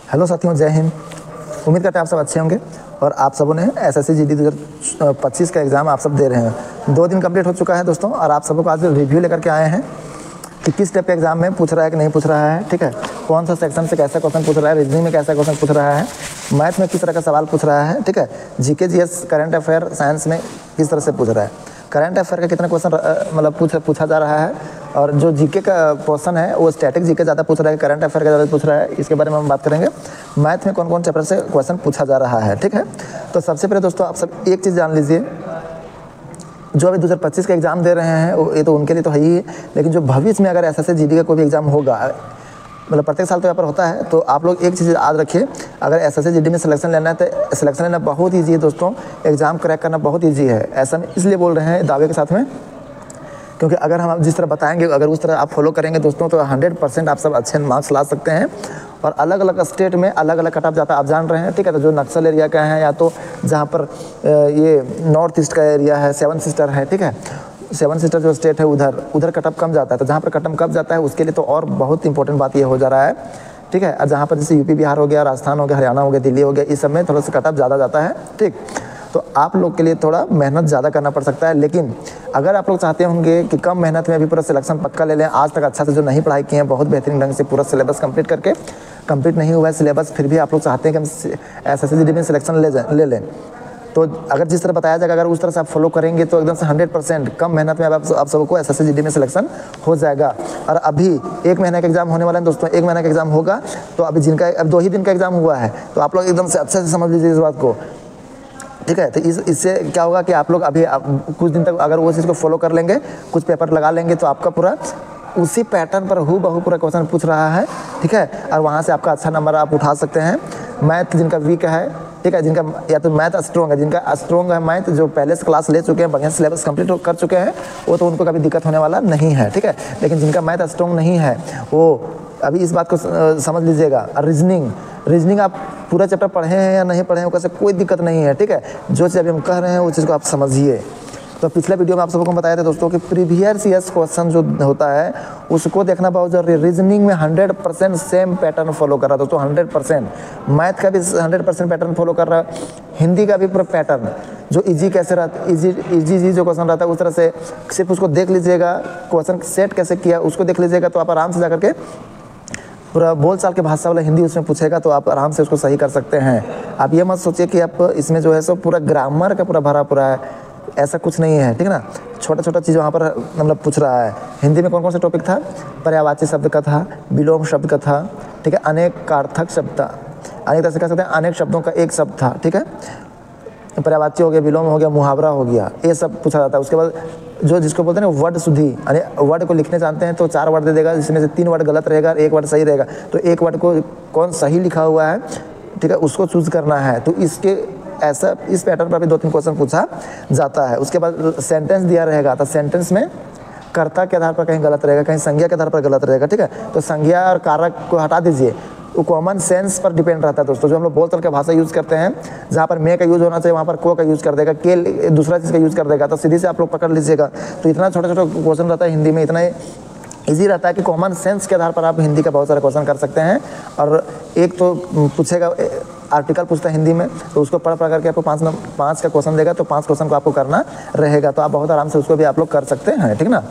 Hello साथियों, जय हिंद। उम्मीद करते हैं आप सब अच्छे होंगे और आप सबों ने एसएससी जीडी 2025 का एग्ज़ाम आप सब दे रहे हैं। 2 दिन कंप्लीट हो चुका है दोस्तों, और आप सबों को आज रिव्यू लेकर के आए हैं कि किस टाइप के एग्जाम में पूछ रहा है कि नहीं पूछ रहा है। ठीक है, कौन सा सेक्शन से कैसा क्वेश्चन पूछ रहा है, रीजनिंग में कैसा क्वेश्चन पूछ रहा है, मैथ में किस तरह का सवाल पूछ रहा है। ठीक है, GK GS current affair science में किस तरह से पूछ रहा है, करंट अफेयर का कितना क्वेश्चन मतलब पूछा जा रहा है, और जो जीके का पोर्शन है वो स्टैटिक जीके ज़्यादा पूछ रहा है, करंट अफेयर का ज़्यादा पूछ रहा है। इसके बारे में हम बात करेंगे। मैथ में कौन कौन चैप्टर से क्वेश्चन पूछा जा रहा है। ठीक है, तो सबसे पहले दोस्तों आप सब एक चीज़ जान लीजिए, जो अभी 2025 का एग्ज़ाम दे रहे हैं ये तो उनके लिए तो है ही है, लेकिन जो भविष्य में अगर एसएससी जीडी का कोई भी एग्ज़ाम होगा, मतलब प्रत्येक साल तो यहाँ पर होता है, तो आप लोग एक चीज़ याद रखिए, अगर एसएससी जीडी में सिलेक्शन लेना है तो सिलेक्शन लेना बहुत ईजी है दोस्तों। एग्ज़ाम क्रैक करना बहुत ईजी है, ऐसा इसलिए बोल रहे हैं दावे के साथ में, क्योंकि अगर हम जिस तरह बताएंगे, अगर उस तरह आप फॉलो करेंगे दोस्तों, तो 100% आप सब अच्छे मार्क्स ला सकते हैं। और अलग अलग स्टेट में अलग अलग कट ऑफ जाता है, आप जान रहे हैं। ठीक है, तो जो नक्सल एरिया का है, या तो जहाँ पर ये नॉर्थ ईस्ट का एरिया है, 7 सिस्टर है। ठीक है, 7 सिस्टर जो स्टेट है उधर कट ऑफ कम जाता है, तो जहाँ पर कट ऑफ कम जाता है उसके लिए तो और बहुत इंपॉर्टेंट बात ये हो जा रहा है। ठीक है, और जहाँ पर जैसे यूपी बिहार हो गया, राजस्थान हो गया, हरियाणा हो गया, दिल्ली हो गया, इस सब में थोड़ा सा कट ऑफ ज़्यादा जाता है। ठीक, तो आप लोग के लिए थोड़ा मेहनत ज़्यादा करना पड़ सकता है, लेकिन अगर आप लोग चाहते होंगे कि कम मेहनत में अभी पूरा सिलेक्शन पक्का ले लें, आज तक अच्छा से जो नहीं पढ़ाई किए हैं, बहुत बेहतरीन ढंग से पूरा सिलेबस कंप्लीट नहीं हुआ है सिलेबस, फिर भी आप लोग चाहते हैं कि हम एसएससी जीडी में सिलेक्शन ले लें, तो अगर जिस तरह बताया जाएगा, अगर उस तरह से आप फॉलो करेंगे तो एकदम से 100% कम मेहनत में आप सबको एसएससी जीडी में सिलेक्शन हो जाएगा। और अभी 1 महीने का एग्जाम होने वाला है दोस्तों, 1 महीने का एग्जाम होगा, तो अभी जिनका अब 2 ही दिन का एग्जाम हुआ है, तो आप लोग एकदम से अच्छे से समझ लीजिए इस बात को। ठीक है, तो इससे क्या होगा कि आप लोग अभी कुछ दिन तक अगर वो चीज़ को फॉलो कर लेंगे, कुछ पेपर लगा लेंगे, तो आपका पूरा उसी पैटर्न पर हूबहू पूरा क्वेश्चन पूछ रहा है। ठीक है, और वहाँ से आपका अच्छा नंबर आप उठा सकते हैं। मैथ जिनका वीक है, ठीक है, जिनका या तो मैथ स्ट्रॉन्ग है, जिनका स्ट्रॉन्ग है मैथ, जो पहले से क्लास ले चुके हैं, बढ़िया सिलेबस कंप्लीट कर चुके हैं, वो तो उनको कभी दिक्कत होने वाला नहीं है। ठीक है, लेकिन जिनका मैथ स्ट्रॉन्ग नहीं है, वो अभी इस बात को समझ लीजिएगा। रीजनिंग आप पूरा चैप्टर पढ़े हैं या नहीं पढ़े हैं, वैसे कोई दिक्कत नहीं है। ठीक है, जो चीज़ अभी हम कह रहे हैं वो चीज़ को आप समझिए। तो पिछले वीडियो में आप सबको बताया था दोस्तों कि प्रीवियस ईयर्स क्वेश्चन जो होता है उसको देखना बहुत जरूरी है। रीजनिंग में 100% सेम पैटर्न फॉलो कर रहा है दोस्तों, 100%। मैथ का भी 100% पैटर्न फॉलो कर रहा है, हिंदी का भी पूरा पैटर्न, जो इजी कैसे रहता है, इजी जो क्वेश्चन रहता है उस तरह से सिर्फ उसको देख लीजिएगा, क्वेश्चन सेट कैसे किया उसको देख लीजिएगा, तो आप आराम से जाकर के पूरा बोलचाल के भाषा वाला हिंदी उसमें पूछेगा, तो आप आराम से उसको सही कर सकते हैं। आप ये मत सोचिए कि आप इसमें जो है सो पूरा ग्रामर का पूरा भरा पूरा है, ऐसा कुछ नहीं है। ठीक है ना, छोटा छोटा चीज़ वहाँ पर मतलब पूछ रहा है। हिंदी में कौन कौन सा टॉपिक था, पर्यायवाची शब्द का था, विलोम शब्द का था। ठीक है, अनेकार्थक शब्द था, अनेक तरह से कह सकते हैं, अनेक शब्दों का एक शब्द था। ठीक है, पर्यायवाची हो गया, विलोम हो गया, मुहावरा हो गया, ये सब पूछा जाता है। उसके बाद जो जिसको बोलते हैं वर्ड शुद्धि, यानी वर्ड को लिखने जानते हैं तो 4 वर्ड दे देगा, जिसमें से 3 वर्ड गलत रहेगा, 1 वर्ड सही रहेगा, तो 1 वर्ड को कौन सही लिखा हुआ है, ठीक है, उसको चूज करना है। तो इसके ऐसा इस पैटर्न पर भी 2-3 क्वेश्चन पूछा जाता है। उसके बाद सेंटेंस दिया रहेगा, तो सेंटेंस में कर्ता के आधार पर कहीं गलत रहेगा, कहीं संज्ञा के आधार पर गलत रहेगा। ठीक है, तो संज्ञा और कारक को हटा दीजिए, वो कॉमन सेंस पर डिपेंड रहता है दोस्तों। जो हम लोग बोलचाल का भाषा यूज़ करते हैं, जहाँ पर मे का यूज़ होना चाहिए वहाँ पर को का यूज़ कर देगा, के दूसरा चीज़ का यूज़ कर देगा, तो सीधी से आप लोग पकड़ लीजिएगा। तो इतना छोटा छोटा क्वेश्चन रहता है हिंदी में, इतना ईजी रहता है कि कॉमन सेंस के आधार पर आप हिंदी का बहुत सारे क्वेश्चन कर सकते हैं। और एक तो पूछेगा, आर्टिकल पूछता है हिंदी में, तो उसको पढ़ करके आपको 5 का क्वेश्चन देगा, तो 5 क्वेश्चन को आपको करना रहेगा, तो आप बहुत आराम से उसको भी आप लोग कर सकते हैं। ठीक ना,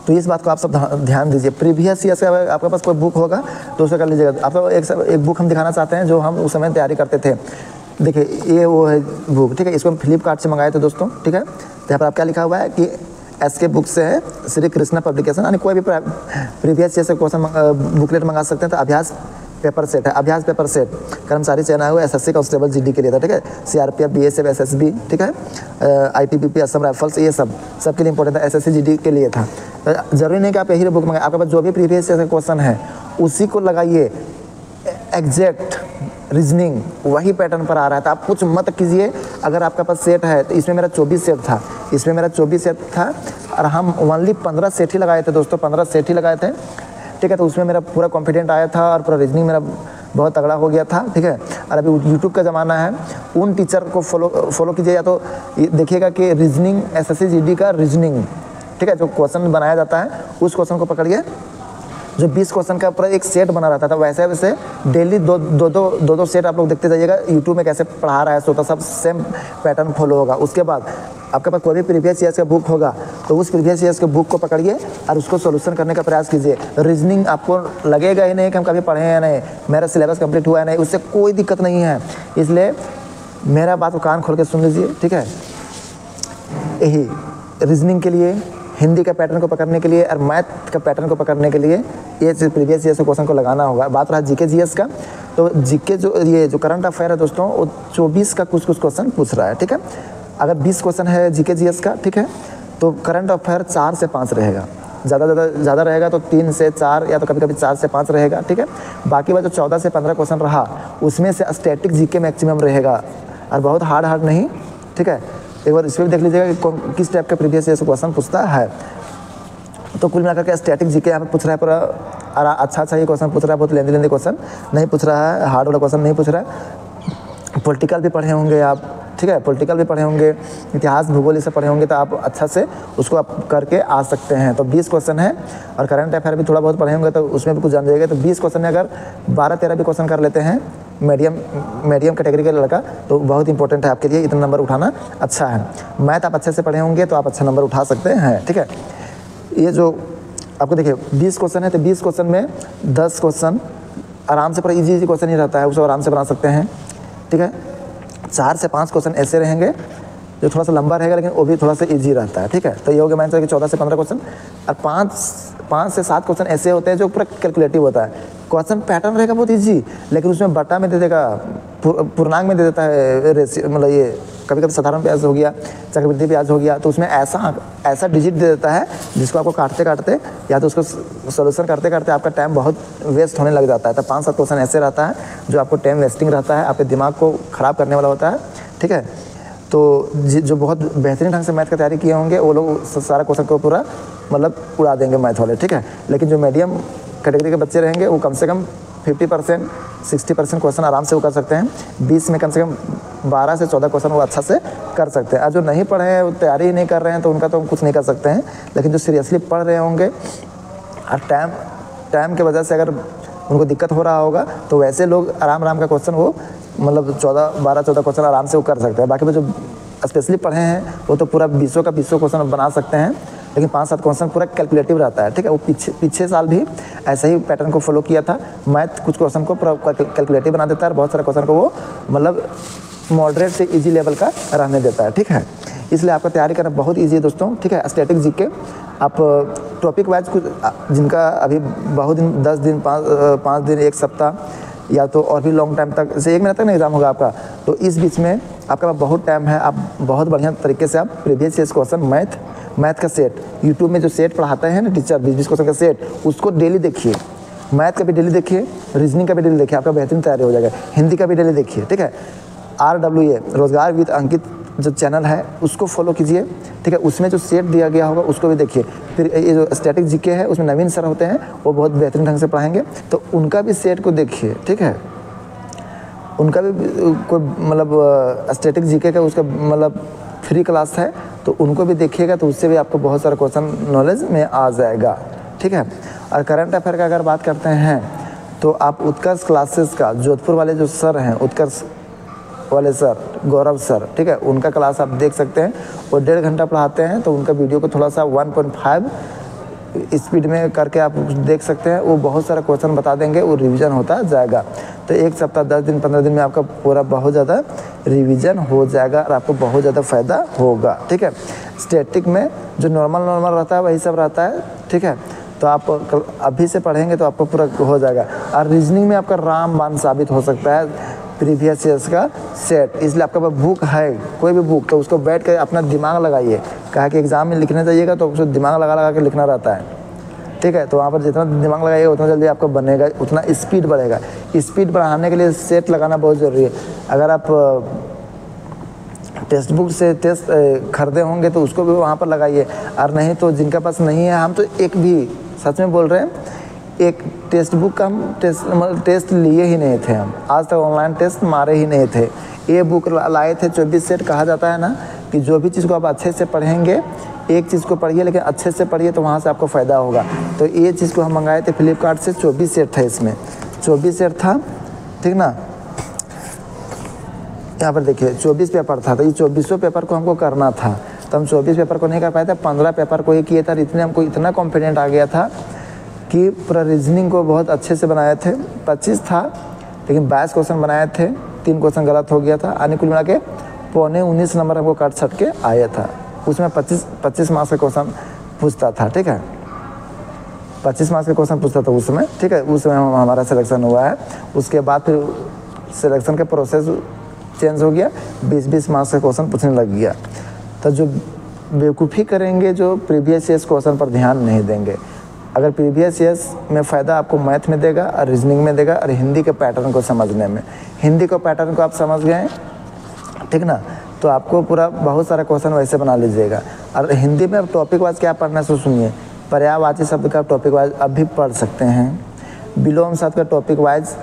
तो इस बात को आप सब ध्यान दीजिए। प्रीवियस ईयर से आपके पास कोई बुक होगा तो उसे कर लीजिएगा। आपको एक बुक हम दिखाना चाहते हैं जो हम उस समय तैयारी करते थे। देखिए ये वो है बुक। ठीक है, इसको हम फ्लिपकार्ट से मंगाए थे दोस्तों। ठीक है, तो यहाँ पर आप क्या लिखा हुआ है कि SK बुक से है, श्री कृष्णा पब्लिकेशन, यानी कोई भी प्रीवियस ईयर से क्वेश्चन बुकलेट मंगा सकते हैं। तो अभ्यास पेपर सेट है, अभ्यास पेपर सेट कर्मचारी चयन आयोग एसएससी कांस्टेबल जीडी के लिए था। ठीक है, सीआरपीएफ, बीएसएफ, एसएसबी, ठीक है, आईटीबीपी, असम राइफल्स, ये सबके लिए इंपॉर्टेंट था, एसएससी जीडी के लिए था। जरूरी नहीं कि आप यही बुक मंगाए, आपके पास जो भी प्रीवियस ईयर का क्वेश्चन है उसी को लगाइए, एग्जैक्ट रीजनिंग वही पैटर्न पर आ रहा है, तो आप कुछ मत कीजिए। अगर आपके पास सेट है, तो इसमें मेरा 24 सेट था, इसमें मेरा 24 सेट था, और हम ओनली 15 सेट ही लगाए थे दोस्तों, 15 सेट ही लगाए थे। ठीक है, तो उसमें मेरा पूरा कॉन्फिडेंट आया था और पूरा रीजनिंग मेरा बहुत तगड़ा हो गया था। ठीक है, और अभी यूट्यूब का ज़माना है, उन टीचर को फॉलो कीजिए, या तो देखिएगा कि रीजनिंग एसएससी जीडी का रीजनिंग, ठीक है, जो क्वेश्चन बनाया जाता है उस क्वेश्चन को पकड़िए, जो 20 क्वेश्चन का पूरा एक सेट बना रहता था, वैसे वैसे डेली दो सेट आप लोग देखते जाइएगा यूट्यूब में कैसे पढ़ा रहा है, तो सब सेम पैटर्न फॉलो होगा। उसके बाद आपके पास कोई भी प्रीवियस ईयर्स का बुक होगा तो उस प्रीवियस ईयर्स के बुक को पकड़िए और उसको सोल्यूशन करने का प्रयास कीजिए। रीजनिंग आपको लगेगा ही नहीं कि हम कभी पढ़े हैं या नहीं, मेरा सिलेबस कंप्लीट हुआ है नहीं, उससे कोई दिक्कत नहीं है। इसलिए मेरा बात को कान खोल के सुन लीजिए, ठीक है। यही रीजनिंग के लिए, हिंदी का पैटर्न को पकड़ने के लिए और मैथ का पैटर्न को पकड़ने के लिए ये प्रीवियस ईयर से क्वेश्चन को लगाना होगा। बात रहा जीके जीएस का, तो जीके जो करंट अफेयर है दोस्तों, वो 24 का कुछ क्वेश्चन पूछ रहा है, ठीक है। अगर 20 क्वेश्चन है जीके जीएस का, ठीक है, तो करंट अफेयर 4 से 5 रहेगा, ज़्यादा रहेगा तो 3 से 4 या तो कभी कभी 4 से 5 रहेगा, ठीक है। बाकी बात जो 14 से 15 क्वेश्चन रहा उसमें से स्टैटिक जीके मैक्सिमम रहेगा और बहुत हार्ड नहीं, ठीक है। एक बार इसमें भी देख लीजिएगा कि किस टाइप का प्रीवियस ईयर से क्वेश्चन पूछता है। तो कुल मिलाकर के स्टैटिक जीके यहाँ पे पूछ रहा है, पूरा अच्छा ये क्वेश्चन पूछ रहा है, बहुत लेंदी क्वेश्चन नहीं पूछ रहा है, हार्ड वाला क्वेश्चन नहीं पूछ रहा है। पॉलिटिकल भी पढ़े होंगे आप, ठीक है, पॉलिटिकल भी पढ़े होंगे, इतिहास भूगोल से पढ़े होंगे, तो आप अच्छा से उसको आप करके आ सकते हैं। तो 20 क्वेश्चन है और करंट अफेयर भी थोड़ा बहुत पढ़े होंगे तो उसमें भी कुछ जान जाएगा। तो 20 क्वेश्चन में अगर 12-13 भी क्वेश्चन कर लेते हैं मीडियम कैटेगरी का लड़का, तो बहुत इंपॉर्टेंट है आपके लिए, इतना नंबर उठाना अच्छा है। मैथ आप अच्छे से पढ़े होंगे तो आप अच्छा नंबर उठा सकते हैं, ठीक है। ये जो आपको देखिए 20 क्वेश्चन है, तो 20 क्वेश्चन में 10 क्वेश्चन आराम से, पूरा इजी क्वेश्चन ही रहता है, उसको आराम से बना सकते हैं, ठीक है। 4 से 5 क्वेश्चन ऐसे रहेंगे जो थोड़ा सा लंबा रहेगा लेकिन वो भी थोड़ा सा इजी रहता है, ठीक है। तो ये हो गया मान चलिए 14 से 15 क्वेश्चन, और 5 से 7 क्वेश्चन ऐसे होते हैं जो पूरा कैलकुलेटिव होता है। क्वेश्चन पैटर्न रहेगा बहुत इजी, लेकिन उसमें बटा में दे देगा, पूर्णांक में दे देता है रेशियो, मतलब ये कभी कभी साधारण ब्याज हो गया, चक्रवृद्धि ब्याज हो गया, तो उसमें ऐसा डिजिट दे देता है जिसको आपको काटते काटते या तो उसको सोल्यूशन करते करते आपका टाइम बहुत वेस्ट होने लग जाता है। तो 5-7 क्वेश्चन ऐसे रहता है जो आपको टाइम वेस्टिंग रहता है, आपके दिमाग को ख़राब करने वाला होता है, ठीक है। तो जो बहुत बेहतरीन ढंग से मैथ की तैयारी किए होंगे वो लोग सारा क्वेश्चन को पूरा मतलब उड़ा देंगे मैथ वाले, ठीक है। लेकिन जो मीडियम कैटेगरी के बच्चे रहेंगे वो कम से कम 50% 60% क्वेश्चन आराम से वो कर सकते हैं। 20 में कम से कम 12 से 14 क्वेश्चन वो अच्छा से कर सकते हैं। और जो नहीं पढ़े हैं, वो तैयारी ही नहीं कर रहे हैं, तो उनका तो हम कुछ नहीं कर सकते हैं। लेकिन जो सीरियसली पढ़ रहे होंगे और टाइम की वजह से अगर उनको दिक्कत हो रहा होगा, तो वैसे लोग आराम का क्वेश्चन वो मतलब 12-14 क्वेश्चन आराम से वो कर सकते हैं। बाकी जो स्पेशली पढ़े हैं वो तो पूरा 20 का 20 क्वेश्चन बना सकते हैं, लेकिन 5-7 क्वेश्चन पूरा कैलकुलेटिव रहता है, ठीक है। वो पीछे साल भी ऐसे ही पैटर्न को फॉलो किया था। मैथ कुछ क्वेश्चन को पूरा कैलकुलेटिव बना देता है और बहुत सारे क्वेश्चन को वो मतलब मॉडरेट से इजी लेवल का रहने देता है, ठीक है। इसलिए आपका तैयारी करना बहुत ईजी है दोस्तों, ठीक है। स्टैटिक जीके आप टॉपिक वाइज कुछ जिनका अभी बहुत दिन 10 दिन 5 दिन 1 सप्ताह या तो और भी लॉन्ग टाइम तक, जैसे 1 महीना तक ना एग्जाम होगा आपका, तो इस बीच में आपके पास बहुत टाइम है। आप बहुत बढ़िया तरीके से आप प्रीवियस ईयर क्वेश्चन मैथ का सेट, यूट्यूब में जो सेट पढ़ाते हैं ना टीचर 20-20 क्वेश्चन का सेट, उसको डेली देखिए। मैथ का भी डेली देखिए, रीजनिंग का भी डेली देखिए, आपका बेहतरीन तैयारी हो जाएगा। हिंदी का भी डेली देखिए, ठीक है। RWA रोजगार विद अंकित जो चैनल है उसको फॉलो कीजिए, ठीक है। उसमें जो सेट दिया गया होगा उसको भी देखिए। फिर ये जो स्टैटिक जीके है उसमें नवीन सर होते हैं, वो बहुत बेहतरीन ढंग से पढ़ाएंगे, तो उनका भी सेट को देखिए, ठीक है। उनका भी कोई मतलब स्टैटिक जीके का उसका मतलब फ्री क्लास है, तो उनको भी देखिएगा, तो उससे भी आपको बहुत सारा क्वेश्चन नॉलेज में आ जाएगा, ठीक है। और करंट अफेयर का अगर बात करते हैं तो आप उत्कर्ष क्लासेस का जोधपुर वाले जो सर हैं, उत्कर्ष वाले सर गौरव सर, ठीक है, उनका क्लास आप देख सकते हैं। वो 1.5 घंटा पढ़ाते हैं, तो उनका वीडियो को थोड़ा सा 1.5 स्पीड में करके आप देख सकते हैं। वो बहुत सारा क्वेश्चन बता देंगे, वो रिवीजन होता जाएगा। तो 1 सप्ताह 10 दिन 15 दिन में आपका पूरा बहुत ज़्यादा रिवीजन हो जाएगा और आपको बहुत ज़्यादा फ़ायदा होगा, ठीक है। स्टैटिक में जो नॉर्मल रहता है वही सब रहता है, ठीक है। तो आप अभी से पढ़ेंगे तो आपको पूरा हो जाएगा। और रीजनिंग में आपका रामबाण साबित हो सकता है प्रीवियस ईयर्स का सेट। इसलिए आपके पास बुक है, कोई भी बुक, तो उसको बैठ कर अपना दिमाग लगाइए। कहा कि एग्जाम में लिखने जाइएगा तो उसको दिमाग लगा के लिखना रहता है, ठीक है। तो वहाँ पर जितना दिमाग लगाइएगा उतना जल्दी आपको बनेगा, उतना स्पीड बढ़ेगा। स्पीड बढ़ाने के लिए सेट लगाना बहुत ज़रूरी है। अगर आप टेक्स्ट बुक से टेस्ट खरीदे होंगे तो उसको भी वहाँ पर लगाइए, और नहीं तो जिनका पास नहीं है, हम तो एक भी सच में बोल रहे हैं, एक टेक्स्ट बुक का हम टेस्ट लिए ही नहीं थे। हम आज तक ऑनलाइन टेस्ट मारे ही नहीं थे। ये बुक लाए थे 24 सेट। कहा जाता है ना कि जो भी चीज़ को आप अच्छे से पढ़ेंगे एक चीज़ को पढ़िए लेकिन अच्छे से पढ़िए, तो वहाँ से आपको फ़ायदा होगा। तो ये चीज़ को हम मंगाए थे फ्लिपकार्ट से, 24 सेट था इसमें, 24 सेट था, ठीक ना। यहाँ पर देखिए 24 पेपर था, तो ये 24 पेपर को हमको करना था, तो हम 24 पेपर को नहीं कर पाए थे, 15 पेपर को ही किए था। इतने हमको इतना कॉन्फिडेंट आ गया था कि पूरा रीजनिंग को बहुत अच्छे से बनाए थे। 25 था लेकिन 22 क्वेश्चन बनाए थे, 3 क्वेश्चन गलत हो गया था, आने कुल मिला के 19 नंबर हमको काट छट के आया था। उसमें 25 मार्क्स का क्वेश्चन पूछता था, ठीक है, 25 मार्क्स का क्वेश्चन पूछता था उस समय, ठीक है। उस समय हमारा सिलेक्शन हुआ है। उसके बाद फिर सिलेक्शन का प्रोसेस चेंज हो गया, 20-20 मार्क्स का क्वेश्चन पूछने लग गया। तो जो बेवकूफ़ी करेंगे, जो प्रीवियस ईयर्स क्वेश्चन पर ध्यान नहीं देंगे, अगर प्रीवियस ईयर्स में फ़ायदा आपको मैथ में देगा और रीजनिंग में देगा और हिंदी के पैटर्न को समझने में। हिंदी को पैटर्न को आप समझ गए, ठीक ना, तो आपको पूरा बहुत सारा क्वेश्चन वैसे बना लीजिएगा। और हिंदी में टॉपिक वाइज क्या पढ़ना है सो सुनिए। पर्यायवाची शब्द का टॉपिक वाइज अब भी पढ़ सकते हैं, विलोम शब्द का टॉपिक वाइज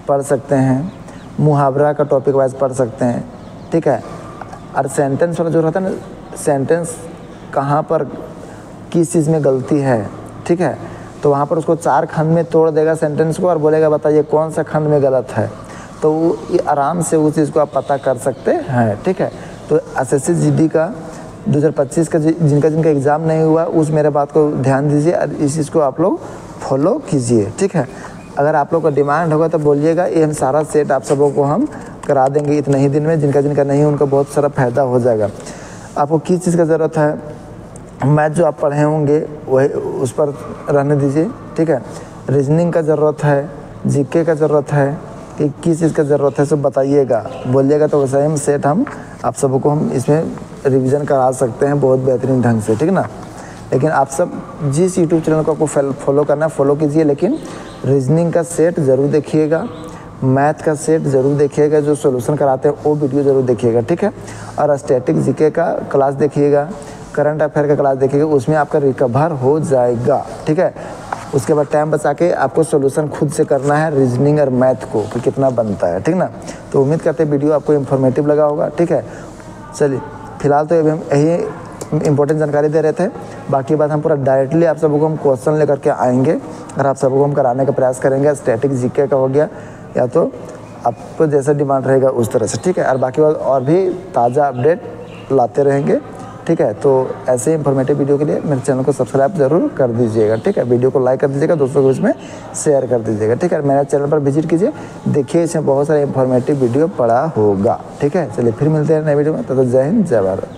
पढ़ सकते हैं, मुहावरा का टॉपिक वाइज पढ़ सकते हैं, ठीक है। और सेंटेंस वाला जो रहता है ना, सेंटेंस कहाँ पर किस चीज़ में गलती है, ठीक है, तो वहाँ पर उसको 4 खंड में तोड़ देगा सेंटेंस को और बोलेगा बताइए कौन सा खंड में गलत है, तो वो ये आराम से उस चीज़ को आप पता कर सकते हैं, ठीक है। तो एसएससी जीडी का 2025 का जिनका एग्ज़ाम नहीं हुआ, उस मेरे बात को ध्यान दीजिए और इस चीज़ को आप लोग फॉलो कीजिए, ठीक है। अगर आप लोग का डिमांड होगा तो बोलिएगा, ये हम सारा सेट आप सबों को हम करा देंगे इतने ही दिन में। जिनका नहीं उनको बहुत सारा फ़ायदा हो जाएगा। आपको किस चीज़ का ज़रूरत है, मैथ जो आप पढ़े होंगे वही उस पर रहने दीजिए, ठीक है। रीजनिंग का ज़रूरत है, जीके का ज़रूरत है, कि किस चीज़ का ज़रूरत है सब बताइएगा, बोलिएगा, तो वैसे हम सेट हम आप सबको हम इसमें रिवीजन करा सकते हैं बहुत बेहतरीन ढंग से, ठीक ना। लेकिन आप सब जिस यूट्यूब चैनल को आपको फॉलो करना है फॉलो कीजिए, लेकिन रीजनिंग का सेट ज़रूर देखिएगा, मैथ का सेट ज़रूर देखिएगा, जो सॉल्यूशन कराते हैं वो वीडियो ज़रूर देखिएगा, ठीक है। और स्टैटिक जीके का क्लास देखिएगा, करंट अफेयर का क्लास देखिएगा, उसमें आपका रिकवर हो जाएगा, ठीक है। उसके बाद टाइम बचा के आपको सॉल्यूशन खुद से करना है रीजनिंग और मैथ को कि कितना बनता है, ठीक ना। तो उम्मीद करते हैं वीडियो आपको इन्फॉर्मेटिव लगा होगा, ठीक है। चलिए फिलहाल तो अभी हम यही इंपॉर्टेंट जानकारी दे रहे थे, बाकी बात हम पूरा डायरेक्टली आप सबको हम क्वेश्चन लेकर के आएंगे और आप सबको हम कराने का प्रयास करेंगे। स्टैटिक जीके का हो गया या तो आपको जैसा डिमांड रहेगा उस तरह से, ठीक है। और बाकी बात और भी ताज़ा अपडेट लाते रहेंगे, ठीक है। तो ऐसे ही इंफॉर्मेटिव वीडियो के लिए मेरे चैनल को सब्सक्राइब जरूर कर दीजिएगा, ठीक है। वीडियो को लाइक कर दीजिएगा, दोस्तों को इसमें शेयर कर दीजिएगा, ठीक है। मेरे चैनल पर विजिट कीजिए, देखिए इसमें बहुत सारे इंफॉर्मेटिव वीडियो पड़ा होगा, ठीक है। चलिए फिर मिलते हैं नए वीडियो में, तो जय हिंद जय भारत।